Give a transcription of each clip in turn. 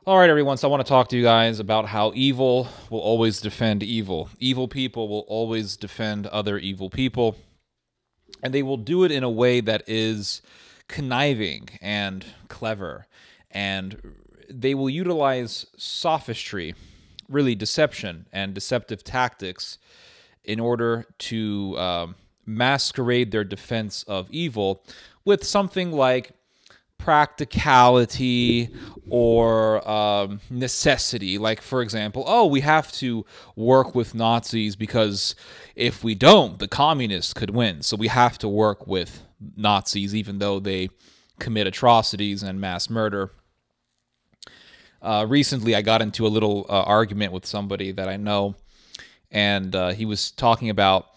All right, everyone, so I want to talk to you guys about how evil will always defend evil. Evil people will always defend other evil people, and they will do it in a way that is conniving and clever, and they will utilize sophistry, really deception and deceptive tactics in order to masquerade their defense of evil with something like practicality or necessity. Like, for example, oh, we have to work with Nazis because if we don't, the communists could win. So we have to work with Nazis even though they commit atrocities and mass murder. Recently, I got into a little argument with somebody that I know, and he was talking about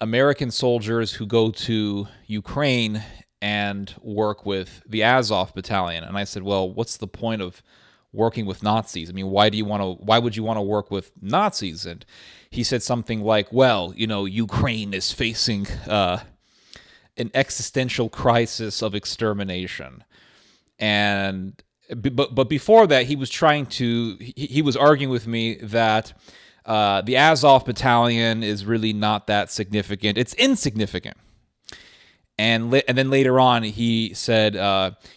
American soldiers who go to Ukraine and work with the Azov battalion. And I said, well, what's the point of working with Nazis? I mean, why would you want to work with Nazis? And he said something like, well, you know, Ukraine is facing an existential crisis of extermination. But before that, he was he was arguing with me that the Azov battalion is really not that significant. It's insignificant. And then later on, he said,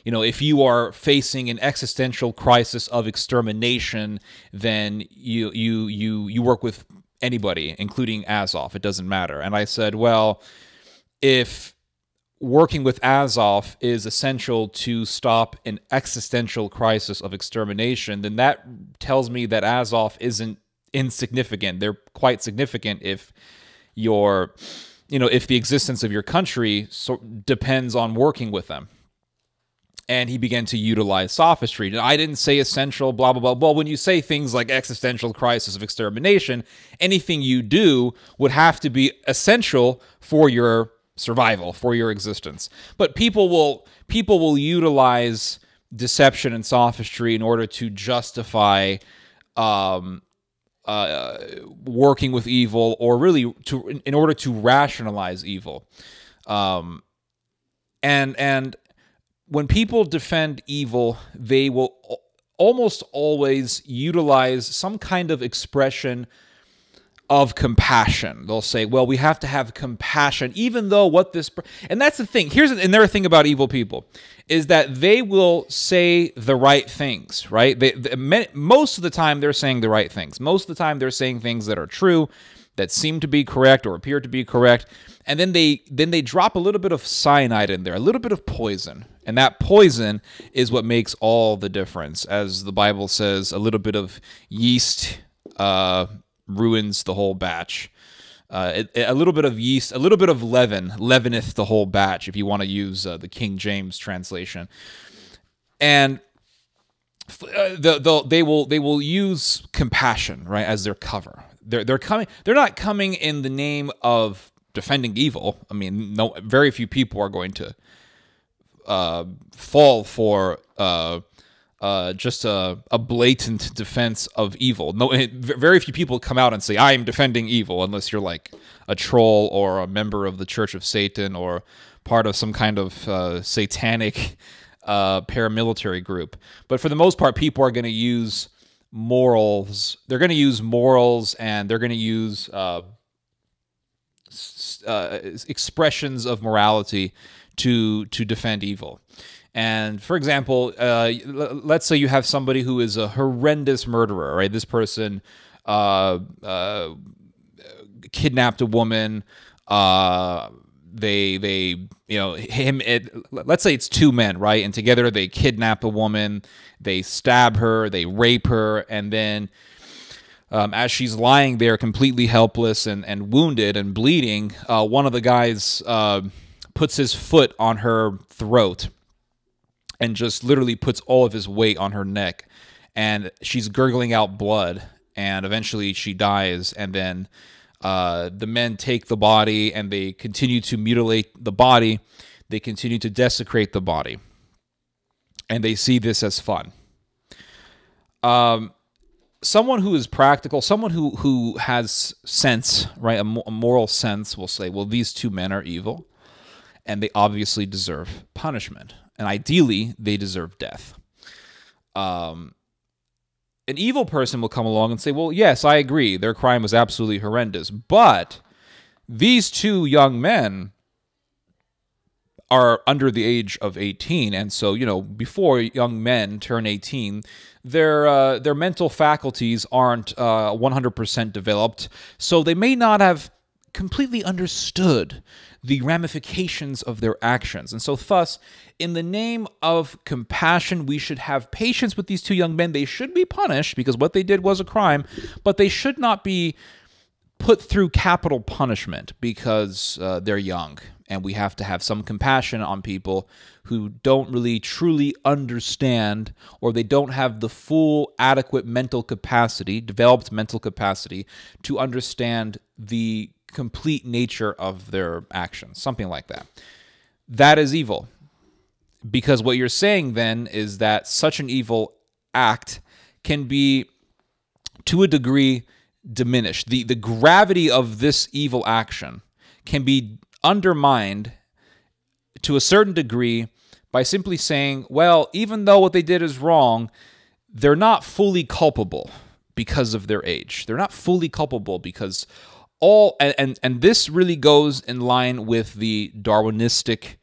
you know, if you are facing an existential crisis of extermination, then you work with anybody, including Azov. It doesn't matter. And I said, well, if working with Azov is essential to stop an existential crisis of extermination, then that tells me that Azov isn't insignificant. They're quite significant if if the existence of your country depends on working with them. And he began to utilize sophistry. I didn't say essential, blah, blah, blah. Well, when you say things like existential crisis of extermination, anything you do would have to be essential for your survival, for your existence. But people will utilize deception and sophistry in order to justify working with evil, or really in order to rationalize evil. And when people defend evil, they will almost always utilize some kind of expression of compassion. They'll say, well, we have to have compassion, even though and that's the thing. Here's another thing about evil people, is that they will say the right things, right? Most of the time, they're saying the right things. Most of the time, they're saying things that are true, that seem to be correct or appear to be correct. And then they drop a little bit of cyanide in there, a little bit of poison. And that poison is what makes all the difference. As the Bible says, a little bit of yeast ruins the whole batch. A little bit of yeast, a little bit of leaven, leaveneth the whole batch, if you want to use the King James translation. And they will use compassion, right, as their cover. They're not coming in the name of defending evil. I mean, very few people are going to fall for just a blatant defense of evil. Very few people come out and say, I am defending evil, unless you're like a troll or a member of the Church of Satan or part of some kind of satanic paramilitary group. But for the most part, people are going to use morals. They're going to use morals, and they're going to use expressions of morality to defend evil. And for example, let's say you have somebody who is a horrendous murderer, right? This person kidnapped a woman. Let's say it's two men, right? And together they kidnap a woman, they stab her, they rape her, and then as she's lying there completely helpless and wounded and bleeding, one of the guys puts his foot on her throat and just literally puts all of his weight on her neck, and she's gurgling out blood, and eventually she dies. And then the men take the body, and they continue to mutilate the body. They continue to desecrate the body, and they see this as fun. Someone who is practical, someone who has sense, right, a moral sense, will say, well, these two men are evil, and they obviously deserve punishment. And ideally, they deserve death. An evil person will come along and say, well, yes, I agree, their crime was absolutely horrendous, but these two young men are under the age of 18, and so, before young men turn 18, their mental faculties aren't 100% developed, so they may not have completely understood the ramifications of their actions. And so thus, in the name of compassion, we should have patience with these two young men. They should be punished because what they did was a crime, but they should not be put through capital punishment because they're young. And we have to have some compassion on people who don't really truly understand, or they don't have the full adequate mental capacity, developed mental capacity, to understand the complete nature of their actions, something like that. That is evil. Because what you're saying then is that such an evil act can be, to a degree, diminished. The gravity of this evil action can be undermined to a certain degree by simply saying, well, even though what they did is wrong, they're not fully culpable because of their age. They're not fully culpable because and this really goes in line with the Darwinistic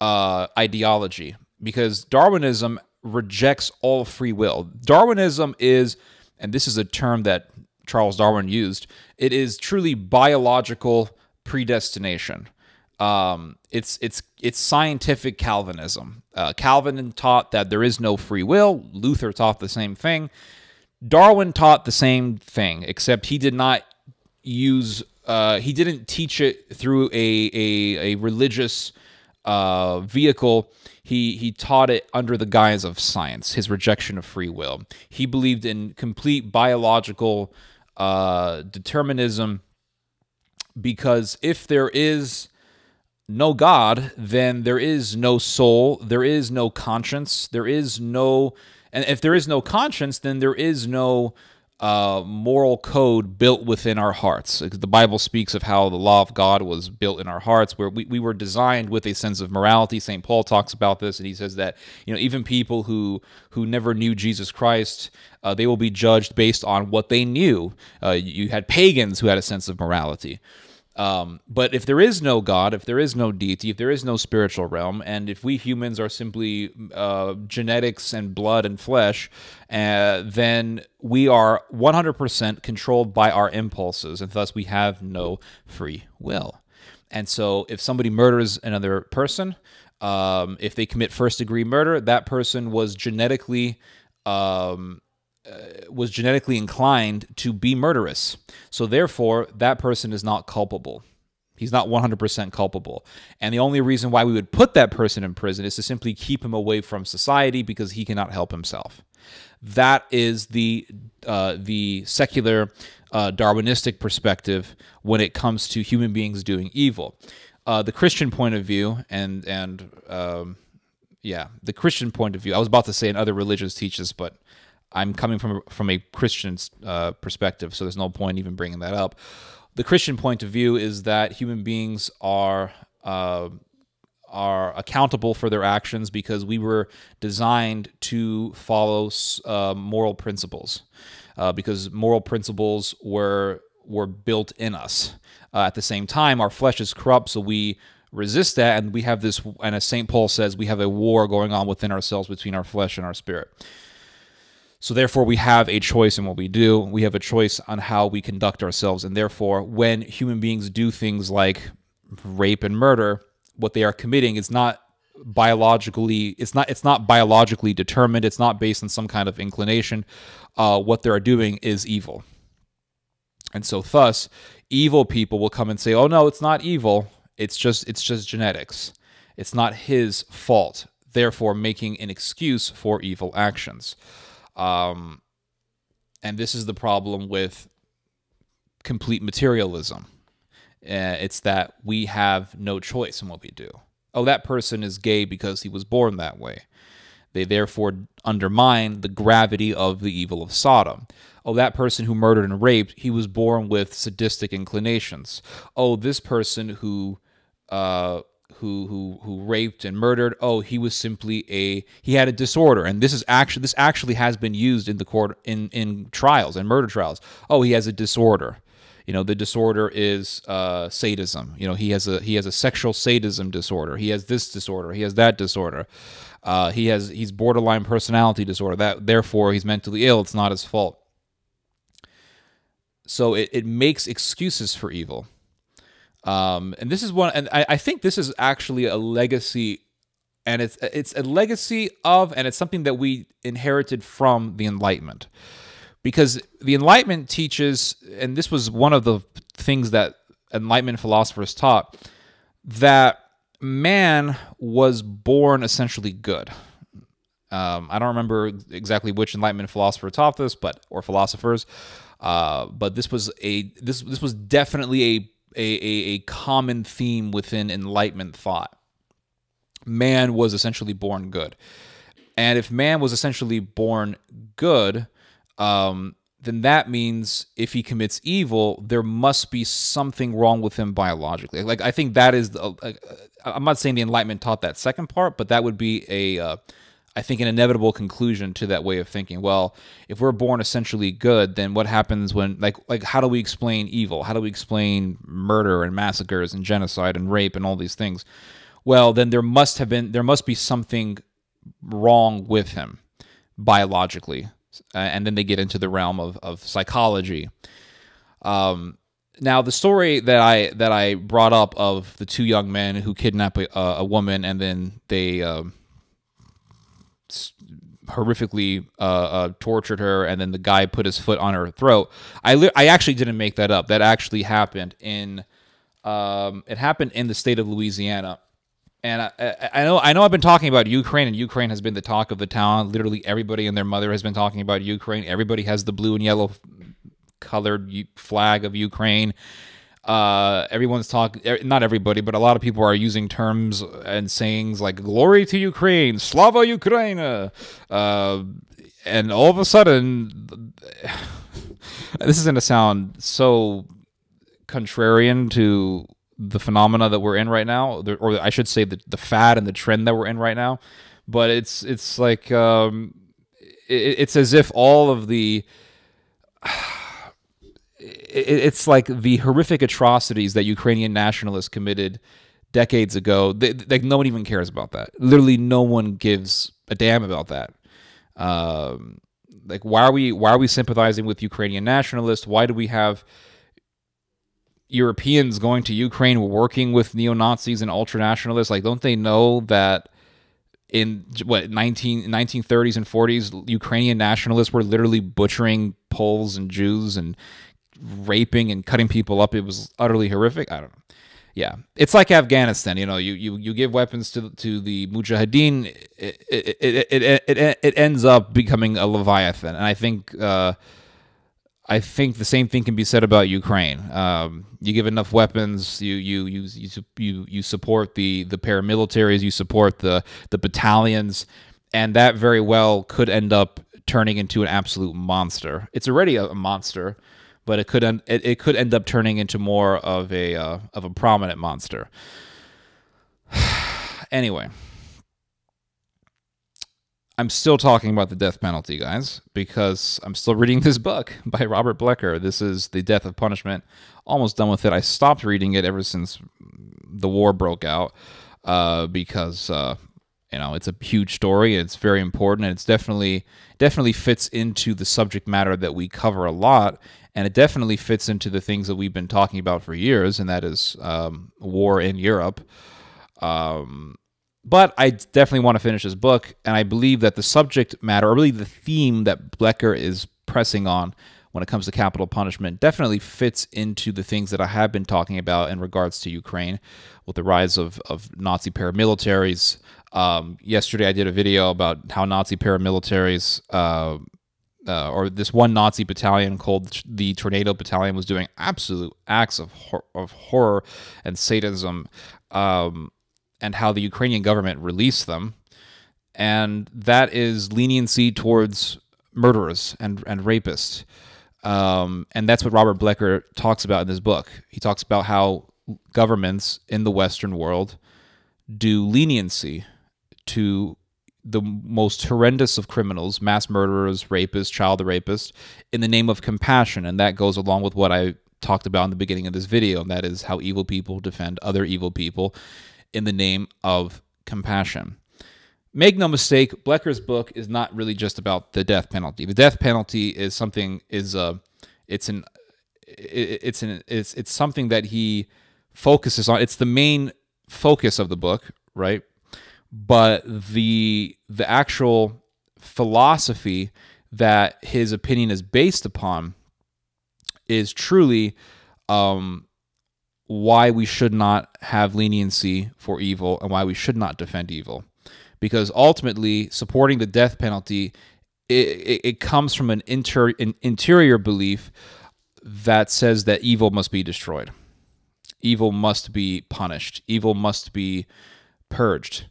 ideology, because Darwinism rejects all free will. Darwinism is, and this is a term that Charles Darwin used, it is truly biological predestination. It's scientific Calvinism. Calvin taught that there is no free will. Luther taught the same thing. Darwin taught the same thing, except he did not he didn't teach it through a religious vehicle. He taught it under the guise of science, his rejection of free will. He believed in complete biological determinism, because if there is no God, then there is no soul, there is no conscience, and if there is no conscience, then there is no moral code built within our hearts. The Bible speaks of how the law of God was built in our hearts, where we were designed with a sense of morality. St. Paul talks about this, and he says that even people who never knew Jesus Christ, they will be judged based on what they knew. You had pagans who had a sense of morality. But if there is no God, if there is no deity, if there is no spiritual realm, and if we humans are simply genetics and blood and flesh, then we are 100% controlled by our impulses, and thus we have no free will. And so if somebody murders another person, if they commit first-degree murder, that person was genetically inclined to be murderous. So therefore, that person is not culpable. He's not 100% culpable. And the only reason why we would put that person in prison is to simply keep him away from society, because he cannot help himself. That is the secular Darwinistic perspective when it comes to human beings doing evil. The Christian point of view, the Christian point of view, I was about to say in other religions teach this, but I'm coming from a Christian perspective, so there's no point even bringing that up. The Christian point of view is that human beings are accountable for their actions because we were designed to follow moral principles, because moral principles were built in us. At the same time, our flesh is corrupt, so we resist that, and we have this, and as St. Paul says, we have a war going on within ourselves between our flesh and our spirit. So therefore, we have a choice in what we do. We have a choice on how we conduct ourselves. And therefore, when human beings do things like rape and murder, what they are committing is not biologically, it's not biologically determined. It's not based on some kind of inclination. What they are doing is evil. And so thus, evil people will come and say, oh no, it's not evil. It's just genetics. It's not his fault. Therefore, making an excuse for evil actions. And this is the problem with complete materialism. It's that we have no choice in what we do. Oh, that person is gay because he was born that way. They therefore undermine the gravity of the evil of Sodom. Oh, that person who murdered and raped, he was born with sadistic inclinations. Oh, this person who who raped and murdered, oh, he was simply he had a disorder, and this actually has been used in the court in trials and murder trials. Oh, he has a disorder. The disorder is sadism. He has a sexual sadism disorder. He has this disorder. He has that disorder. He's borderline personality disorder. Therefore he's mentally ill. It's not his fault. So it makes excuses for evil. And this is one, and I think this is actually a legacy, and it's a legacy of, and it's something that we inherited from the Enlightenment, because the Enlightenment teaches, and this was one of the things that Enlightenment philosophers taught, that man was born essentially good. I don't remember exactly which Enlightenment philosopher taught this, or philosophers, but this was definitely a common theme within Enlightenment thought. Man was essentially born good. And if man was essentially born good, then that means if he commits evil, there must be something wrong with him biologically. Like, I think that is, I'm not saying the Enlightenment taught that second part, but that would be I think an inevitable conclusion to that way of thinking. Well, if we're born essentially good, then what happens when, like how do we explain evil? How do we explain murder and massacres and genocide and rape and all these things? Well, then there must be something wrong with him biologically. And then they get into the realm of psychology. Now, the story that I brought up of the two young men who kidnap a woman and then they horrifically tortured her, and then the guy put his foot on her throat. I actually didn't make that up. That actually happened in the state of Louisiana. And I know I've been talking about Ukraine, and Ukraine has been the talk of the town. Literally everybody and their mother has been talking about Ukraine. Everybody has the blue and yellow colored flag of Ukraine. Everyone's talking, not everybody, but a lot of people are using terms and sayings like "Glory to Ukraine," "Slava Ukraina," and all of a sudden, this is going to sound so contrarian to the phenomena that we're in right now, or I should say the fad and the trend that we're in right now. But it's like it's as if all of the it's like the horrific atrocities that Ukrainian nationalists committed decades ago. Like no one even cares about that. Literally, no one gives a damn about that. Like why are we sympathizing with Ukrainian nationalists? Why do we have Europeans going to Ukraine working with neo-Nazis and ultra-nationalists? Like, don't they know that in 1930s and 40s, Ukrainian nationalists were literally butchering Poles and Jews and raping and cutting people up? It was utterly horrific. I don't know. Yeah, it's like Afghanistan. You give weapons to the Mujahideen, it ends up becoming a Leviathan. And I think the same thing can be said about Ukraine. You give enough weapons, you support the paramilitaries, you support the battalions, and that very well could end up turning into an absolute monster. It's already a monster, but it could end up turning into more of a prominent monster. Anyway, I'm still talking about the death penalty, guys, because I'm still reading this book by Robert Blecker. This is The Death of Punishment. Almost done with it. I stopped reading it ever since the war broke out because it's a huge story. It's very important, and it's definitely fits into the subject matter that we cover a lot, and it definitely fits into the things that we've been talking about for years, and that is war in Europe. But I definitely want to finish this book, and I believe that the subject matter, or really the theme that Blecker is pressing on when it comes to capital punishment, definitely fits into the things that I have been talking about in regards to Ukraine, with the rise of Nazi paramilitaries. Yesterday I did a video about how Nazi paramilitaries, or this one Nazi battalion called the Tornado Battalion, was doing absolute acts of horror and sadism, and how the Ukrainian government released them. And that is leniency towards murderers and rapists. And that's what Robert Blecker talks about in this book. He talks about how governments in the Western world do leniency to the most horrendous of criminals, mass murderers, rapists, child rapists, in the name of compassion. And that goes along with what I talked about in the beginning of this video, and that is how evil people defend other evil people in the name of compassion. Make no mistake, Blecker's book is not really just about the death penalty. The death penalty is something it's something that he focuses on. It's the main focus of the book, right? But the actual philosophy that his opinion is based upon is truly why we should not have leniency for evil and why we should not defend evil. Because ultimately, supporting the death penalty, it comes from an interior belief that says that evil must be destroyed. Evil must be punished. Evil must be purged.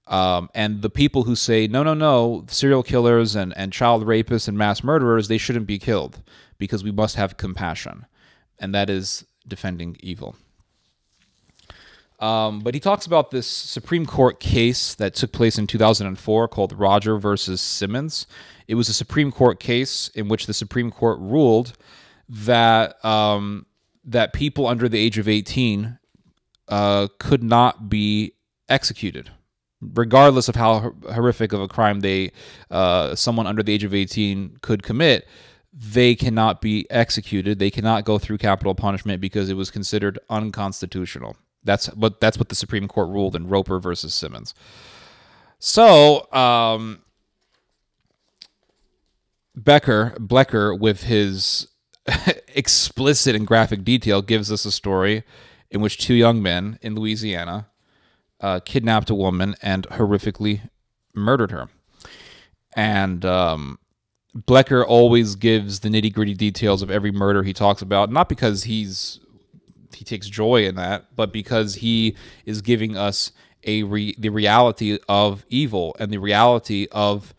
And the people who say, no, serial killers and child rapists and mass murderers, they shouldn't be killed because we must have compassion. And that is defending evil. But he talks about this Supreme Court case that took place in 2004 called Roger versus Simmons. It was a Supreme Court case in which the Supreme Court ruled that that people under the age of 18 could not be executed, regardless of how horrific of a crime someone under the age of 18 could commit. They cannot be executed. They cannot go through capital punishment because it was considered unconstitutional. That's what the Supreme Court ruled in Roper versus Simmons. So Blecker, with his explicit and graphic detail, gives us a story in which two young men in Louisiana kidnapped a woman and horrifically murdered her. And Blecker always gives the nitty-gritty details of every murder he talks about, not because he takes joy in that, but because he is giving us the reality of evil and the reality of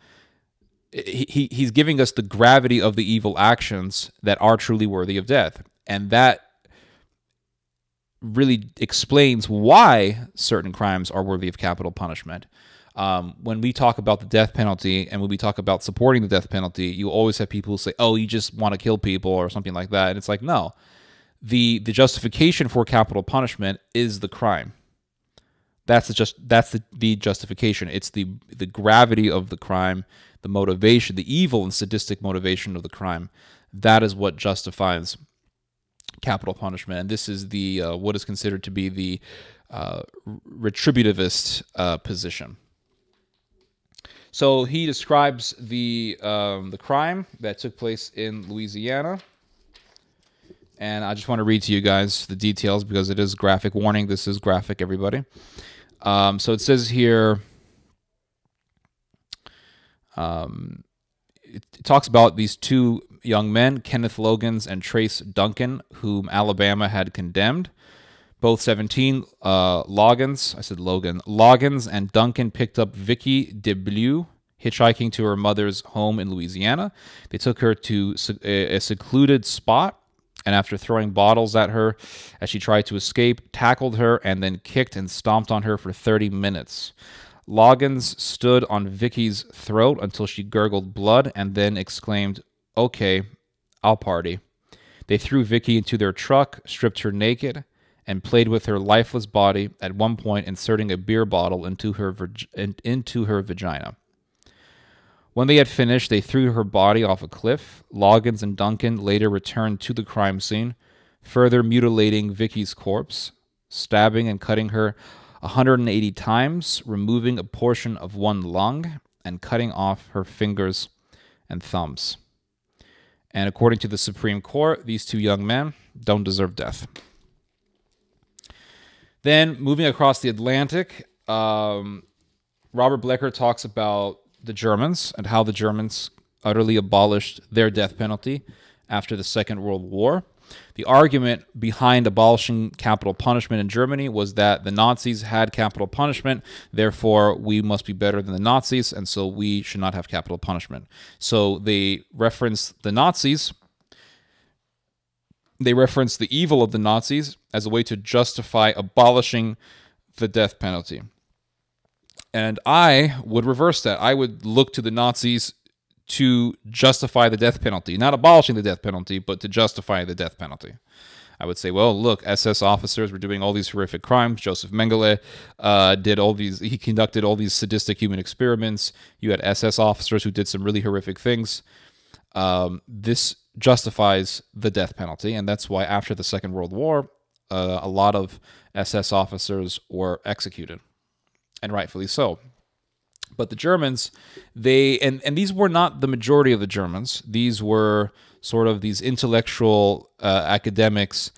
he's giving us the gravity of the evil actions that are truly worthy of death. And that really explains why certain crimes are worthy of capital punishment. When we talk about the death penalty and when we talk about supporting the death penalty, you always have people who say, oh, you just want to kill people or something like that. And it's like, no. The justification for capital punishment is the crime. That's the justification. It's the gravity of the crime, the motivation, the evil and sadistic motivation of the crime. That is what justifies capital punishment. And this is the what is considered to be the retributivist position. So he describes the crime that took place in Louisiana. And I just want to read to you guys the details because it is graphic. Warning, this is graphic, everybody. So it says here, it talks about these two young men, Kenneth Logans and Trace Duncan, whom Alabama had condemned. Both 17, Logans and Duncan picked up Vicky DeBlue, hitchhiking to her mother's home in Louisiana. They took her to a secluded spot, and after throwing bottles at her as she tried to escape, tackled her and then kicked and stomped on her for 30 minutes. Loggins stood on Vicky's throat until she gurgled blood and then exclaimed, "Okay, I'll party." They threw Vicky into their truck, stripped her naked, and played with her lifeless body, at one point inserting a beer bottle into her vagina. When they had finished, they threw her body off a cliff. Loggins and Duncan later returned to the crime scene, further mutilating Vicky's corpse, stabbing and cutting her 180 times, removing a portion of one lung, and cutting off her fingers and thumbs. And according to the Supreme Court, these two young men don't deserve death. Then, moving across the Atlantic, Robert Blecker talks about the Germans and how the Germans utterly abolished their death penalty after the Second World War. The argument behind abolishing capital punishment in Germany was that the Nazis had capital punishment, therefore we must be better than the Nazis, and so we should not have capital punishment. So they reference the Nazis. They reference the evil of the Nazis as a way to justify abolishing the death penalty. And I would reverse that. I would look to the Nazis to justify the death penalty, not abolishing the death penalty, but to justify the death penalty. I would say, well, look, SS officers were doing all these horrific crimes. Joseph Mengele he conducted all these sadistic human experiments. You had SS officers who did some really horrific things. This justifies the death penalty, and that's why after the Second World War, a lot of SS officers were executed, and rightfully so. But the Germans, and these were not the majority of the Germans. These were sort of these intellectual academics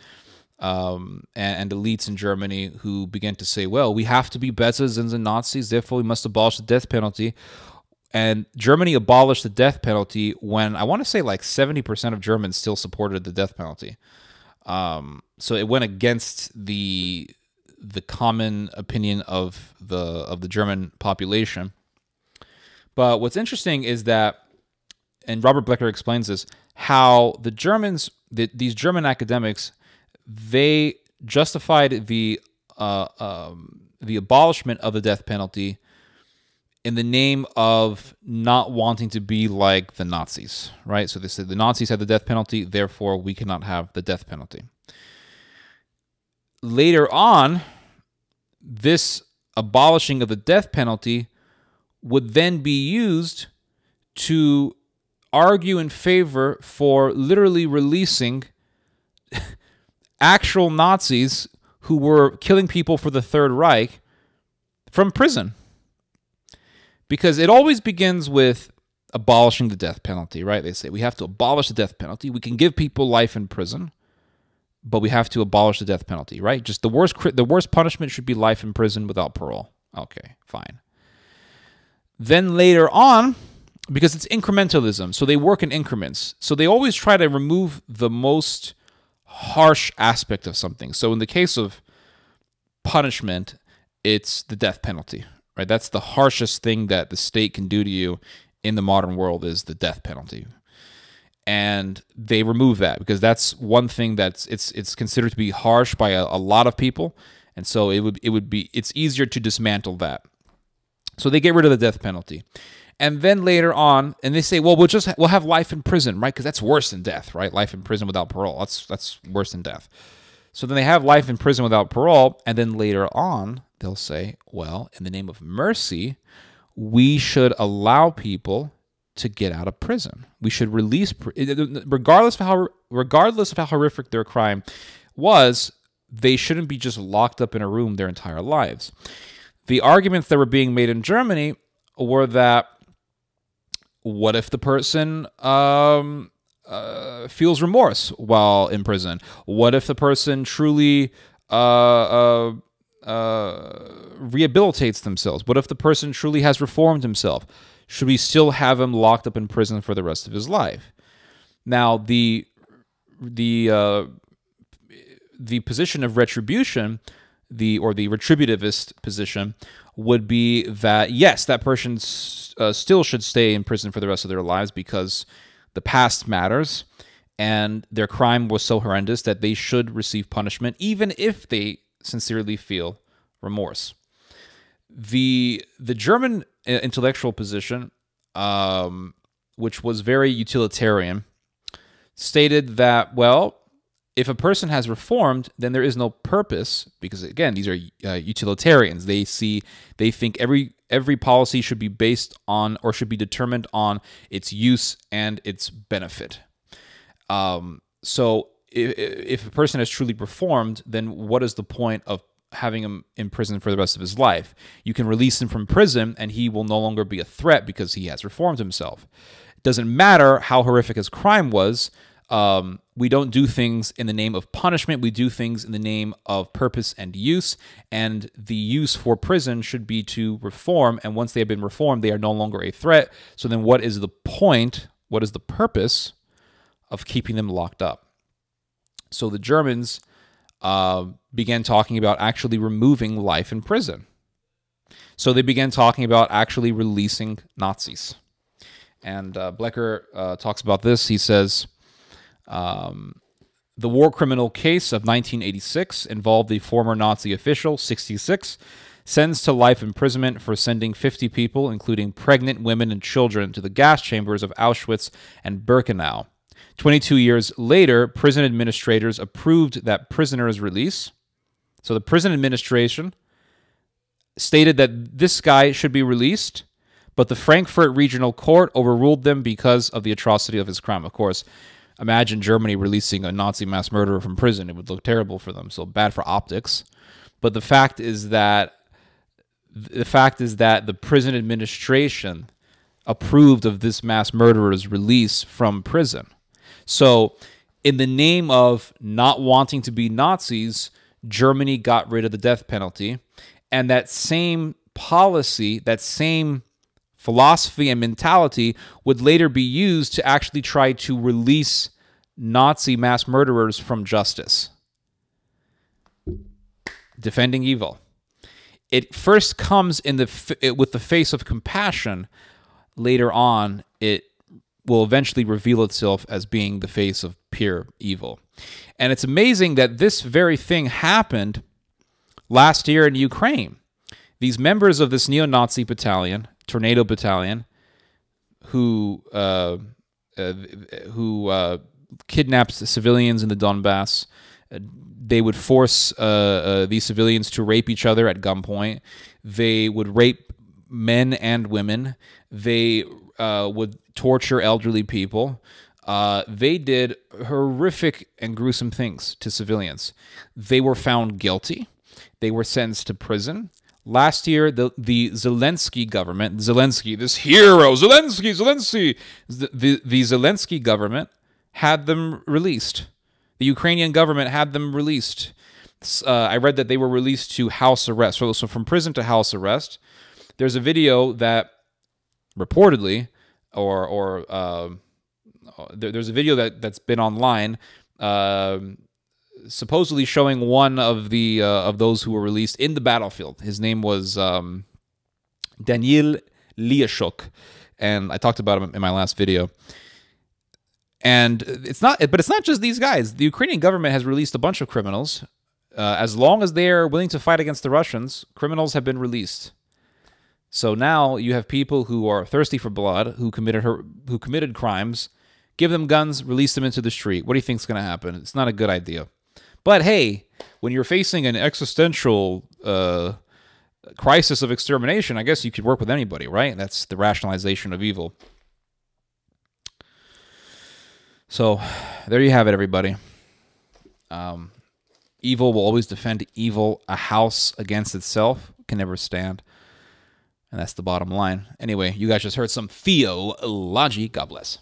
and elites in Germany who began to say, well, we have to be better than the Nazis, therefore we must abolish the death penalty. And Germany abolished the death penalty when, I want to say, like 70% of Germans still supported the death penalty. So it went against the common opinion of the German population. But what's interesting is that, and Robert Blecker explains this, how the Germans, these German academics, they justified the abolishment of the death penalty in the name of not wanting to be like the Nazis, right? So they said the Nazis had the death penalty, therefore we cannot have the death penalty. Later on, this abolishing of the death penalty would then be used to argue in favor for literally releasing actual Nazis who were killing people for the Third Reich from prison. Because it always begins with abolishing the death penalty, right? They say we have to abolish the death penalty. We can give people life in prison, but we have to abolish the death penalty, right? Just the worst punishment should be life in prison without parole. Okay, fine. Then later on, because it's incrementalism, so they work in increments. So they always try to remove the most harsh aspect of something. So in the case of punishment, it's the death penalty, right? That's the harshest thing that the state can do to you in the modern world is the death penalty. And they remove that because that's one thing that's it's considered to be harsh by a lot of people, and so it's easier to dismantle that. So they get rid of the death penalty. And then later on, and they say, well, we'll have life in prison, right? Because that's worse than death, right? Life in prison without parole. That's worse than death. So then they have life in prison without parole, and then later on, they'll say, well, in the name of mercy, we should allow people to get out of prison. We should release, regardless of how horrific their crime was, they shouldn't be just locked up in a room their entire lives. The arguments that were being made in Germany were that, what if the person feels remorse while in prison? What if the person truly rehabilitates themselves? What if the person truly has reformed himself? Should we still have him locked up in prison for the rest of his life? Now, the position of retribution, or the retributivist position, would be that, yes, that person still should stay in prison for the rest of their lives because the past matters and their crime was so horrendous that they should receive punishment even if they sincerely feel remorse. The German intellectual position, which was very utilitarian, stated that, well, if a person has reformed, then there is no purpose, because again, these are utilitarians. They think every policy should be based on, or should be determined on, its use and its benefit. So if a person has truly reformed, then what is the point of having him in prison for the rest of his life? You can release him from prison and he will no longer be a threat because he has reformed himself. It doesn't matter how horrific his crime was. We don't do things in the name of punishment. We do things in the name of purpose and use. And the use for prison should be to reform. And once they have been reformed, they are no longer a threat. So then what is the point? What is the purpose of keeping them locked up? So the Germans began talking about actually removing life in prison. So they began talking about actually releasing Nazis. And Blecker talks about this. He says, The war criminal case of 1986 involved the former Nazi official, 66, sentenced to life imprisonment for sending 50 people, including pregnant women and children, to the gas chambers of Auschwitz and Birkenau. 22 years later, prison administrators approved that prisoner's release. So the prison administration stated that this guy should be released, but the Frankfurt Regional Court overruled them because of the atrocity of his crime. Of course, imagine Germany releasing a Nazi mass murderer from prison. It would look terrible for them, so bad for optics. But the fact is that the prison administration approved of this mass murderer's release from prison. So in the name of not wanting to be Nazis, Germany got rid of the death penalty. And that same policy, that same philosophy and mentality would later be used to actually try to release Nazi mass murderers from justice. Defending evil. It first comes in with the face of compassion. Later on, it will eventually reveal itself as being the face of pure evil. And it's amazing that this very thing happened last year in Ukraine. These members of this neo-Nazi battalion, Tornado Battalion, who kidnapped civilians in the Donbass. They would force these civilians to rape each other at gunpoint. They would rape men and women. They would torture elderly people. They did horrific and gruesome things to civilians. They were found guilty. They were sentenced to prison. Last year, the Zelensky government, this hero, Zelensky, the Zelensky government had them released. The Ukrainian government had them released. I read that they were released to house arrest. So from prison to house arrest. There's a video that reportedly, there's a video that's been online, supposedly showing one of those who were released in the battlefield. His name was Daniil Liashuk, and I talked about him in my last video. And it's not just these guys. The Ukrainian government has released a bunch of criminals. As long as they are willing to fight against the Russians, criminals have been released. So now you have people who are thirsty for blood, who committed crimes. Give them guns, release them into the street. What do you think is going to happen? It's not a good idea. But hey, when you're facing an existential crisis of extermination, I guess you could work with anybody, right? That's the rationalization of evil. So there you have it, everybody. Evil will always defend evil. A house against itself can never stand. And that's the bottom line. Anyway, you guys just heard some theology. God bless.